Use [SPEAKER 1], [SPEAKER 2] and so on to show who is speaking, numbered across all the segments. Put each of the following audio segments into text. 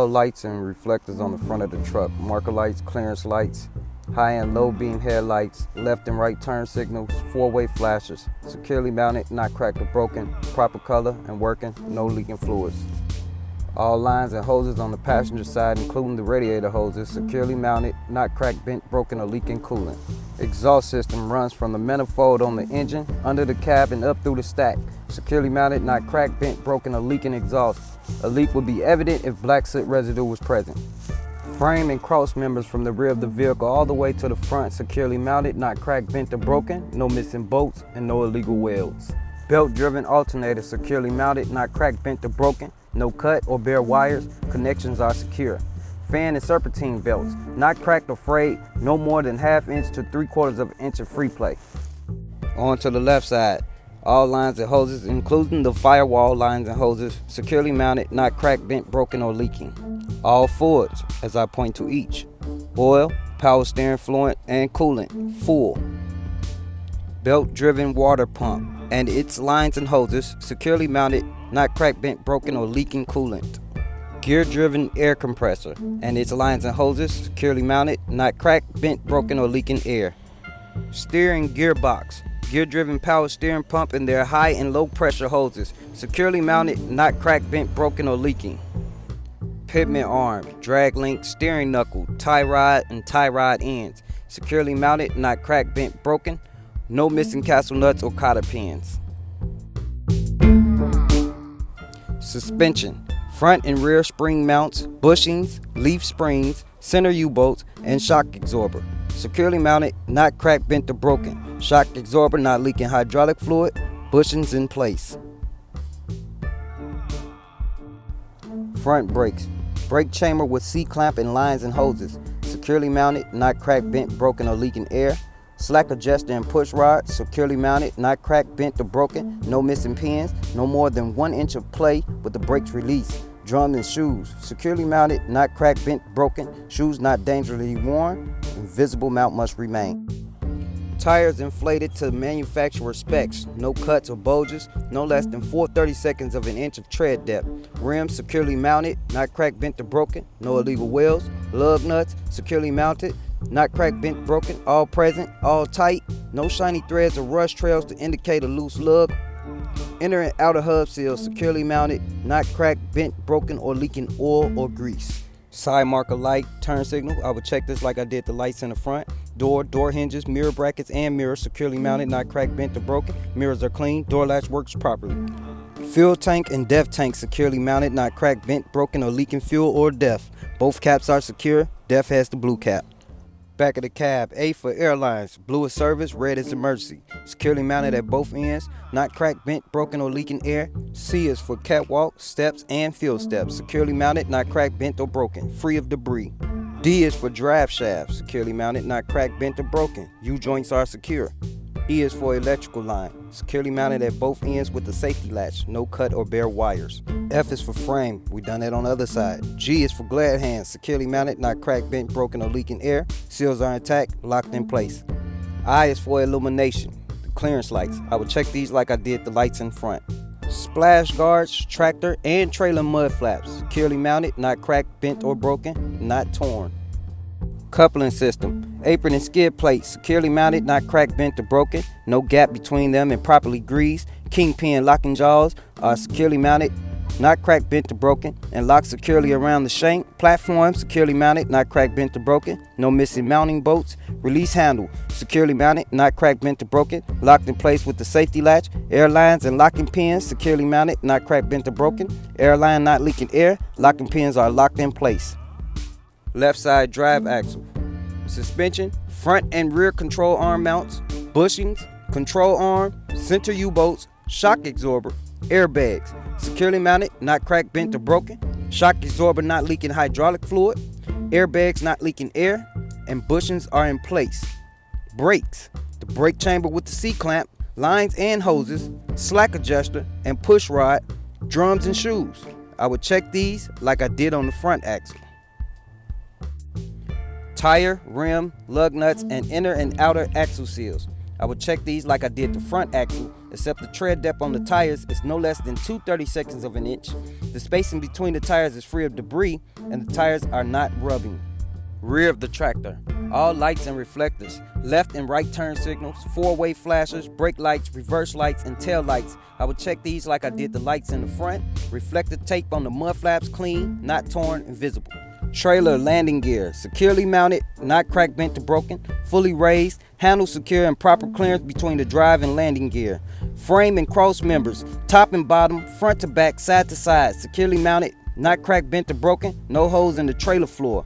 [SPEAKER 1] all lights and reflectors on the front of the truck. Marker lights, clearance lights, high and low beam headlights, left and right turn signals, four-way flashers, securely mounted, not cracked or broken, proper color and working, no leaking fluids. All lines and hoses on the passenger side, including the radiator hoses, securely mounted, not cracked, bent, broken, or leaking coolant. Exhaust system runs from the manifold on the engine, under the cab, and up through the stack. Securely mounted, not cracked, bent, broken, or leaking exhaust. A leak would be evident if black soot residue was present. Frame and cross members from the rear of the vehicle all the way to the front, securely mounted, not cracked, bent, or broken, no missing bolts, and no illegal welds. Belt-driven alternator, securely mounted, not cracked, bent, or broken, no cut or bare wires, connections are secure. Fan and serpentine belts, not cracked or frayed, no more than 1/2 inch to 3/4 of an inch of free play. On to the left side, all lines and hoses, including the firewall lines and hoses, securely mounted, not cracked, bent, broken, or leaking. All fluids, as I point to each. Oil, power steering fluid, and coolant, full. Belt-driven water pump and its lines and hoses, securely mounted, not cracked, bent, broken, or leaking coolant. Gear-driven air compressor and its lines and hoses, securely mounted, not cracked, bent, broken, or leaking air. Steering gearbox, gear-driven power steering pump and their high and low pressure hoses, securely mounted, not cracked, bent, broken, or leaking. Pitman arm, drag link, steering knuckle, tie rod, and tie rod ends, securely mounted, not cracked, bent, broken, no missing castle nuts or cotter pins. Suspension, front and rear spring mounts, bushings, leaf springs, center U-bolts, and shock absorber. Securely mounted, not cracked, bent, or broken. Shock absorber not leaking hydraulic fluid, bushings in place. Front brakes, brake chamber with C-clamp and lines and hoses. Securely mounted, not cracked, bent, broken, or leaking air. Slack adjuster and push rod, securely mounted, not cracked, bent, or broken, no missing pins, no more than 1 inch of play with the brakes released. Drum and shoes, securely mounted, not cracked, bent, broken, shoes not dangerously worn, invisible mount must remain. Tires inflated to manufacturer specs, no cuts or bulges, no less than 4/32 of an inch of tread depth. Rims securely mounted, not cracked, bent, or broken, no illegal welds. Lug nuts securely mounted, not cracked, bent, broken, all present, all tight, no shiny threads or rust trails to indicate a loose lug. Inner and outer hub seals securely mounted, not cracked, bent, broken, or leaking oil or grease. Side marker light, turn signal, I would check this like I did the lights in the front. Door hinges, mirror brackets, and mirrors securely mounted, not cracked, bent, or broken. Mirrors are clean, door latch works properly. Fuel tank and def tank securely mounted, not cracked, bent, broken, or leaking fuel or def. Both caps are secure, def has the blue cap. Back of the cab, A for airlines, blue is service, red is emergency. Securely mounted at both ends, not cracked, bent, broken, or leaking air. C is for catwalk, steps, and field steps. Securely mounted, not cracked, bent, or broken, free of debris. D is for drive shaft, securely mounted, not cracked, bent, or broken. U-joints are secure. E is for electrical line, securely mounted at both ends with the safety latch, no cut or bare wires. F is for frame, we done that on the other side. G is for glad hands, securely mounted, not cracked, bent, broken, or leaking air. Seals are intact, locked in place. I is for illumination, the clearance lights. I would check these like I did the lights in front. Splash guards, tractor, and trailer mud flaps, securely mounted, not cracked, bent, or broken, not torn. Coupling system, apron and skid plates, securely mounted, not cracked, bent, or broken, no gap between them and properly greased. Kingpin locking jaws are securely mounted, not cracked, bent, or broken, and locked securely around the shank. Platform securely mounted, not cracked, bent, or broken, no missing mounting bolts. Release handle, securely mounted, not cracked, bent, or broken, locked in place with the safety latch. Airlines and locking pins, securely mounted, not cracked, bent, or broken. Airline not leaking air, locking pins are locked in place. Left side drive axle. Suspension, front and rear control arm mounts, bushings, control arm, center U-bolts, shock absorber, airbags, securely mounted, not cracked, bent, or broken, shock absorber not leaking hydraulic fluid, airbags not leaking air, and bushings are in place. Brakes, the brake chamber with the C-clamp, lines and hoses, slack adjuster, and push rod, drums and shoes. I would check these like I did on the front axle. Tire, rim, lug nuts, and inner and outer axle seals. I would check these like I did the front axle, except the tread depth on the tires is no less than 2/32 of an inch. The spacing between the tires is free of debris, and the tires are not rubbing. Rear of the tractor. All lights and reflectors, left and right turn signals, four-way flashers, brake lights, reverse lights, and tail lights. I would check these like I did the lights in the front. Reflective tape on the mud flaps clean, not torn, and visible. Trailer landing gear, securely mounted, not cracked, bent, or broken, fully raised, handle secure and proper clearance between the drive and landing gear. Frame and cross members, top and bottom, front to back, side to side, securely mounted, not cracked, bent, or broken, no holes in the trailer floor.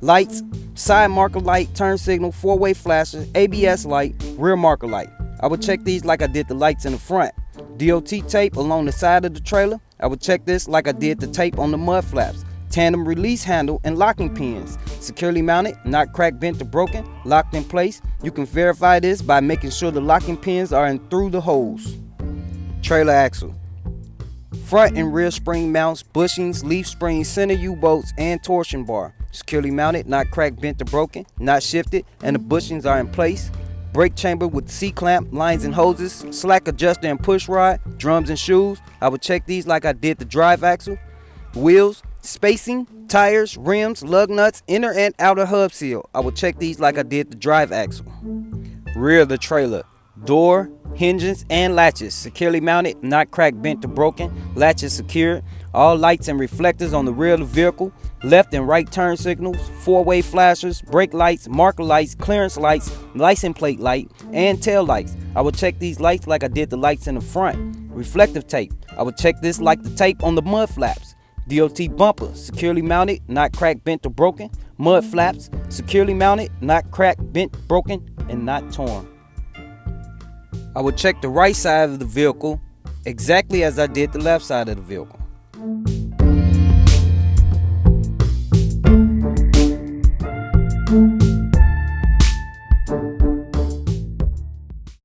[SPEAKER 1] Lights, side marker light, turn signal, four-way flashers, ABS light, rear marker light. I would check these like I did the lights in the front. DOT tape along the side of the trailer. I would check this like I did the tape on the mud flaps. Tandem release handle and locking pins. Securely mounted, not cracked, bent, or broken, locked in place. You can verify this by making sure the locking pins are in through the holes. Trailer axle. Front and rear spring mounts, bushings, leaf springs, center U-bolts, and torsion bar. Securely mounted, not cracked, bent, or broken, not shifted, and the bushings are in place. Brake chamber with C-clamp, lines and hoses, slack adjuster and push rod, drums and shoes. I would check these like I did the drive axle. Wheels, spacing, tires, rims, lug nuts, inner and outer hub seal. I would check these like I did the drive axle. Rear of the trailer. Door, hinges, and latches, securely mounted, not cracked, bent, or broken, latches secured. All lights and reflectors on the rear of the vehicle, left and right turn signals, four-way flashers, brake lights, marker lights, clearance lights, license plate light, and tail lights. I would check these lights like I did the lights in the front. Reflective tape. I would check this like the tape on the mud flaps. DOT bumper, securely mounted, not cracked, bent, or broken. Mud flaps, securely mounted, not cracked, bent, broken, and not torn. I would check the right side of the vehicle exactly as I did the left side of the vehicle.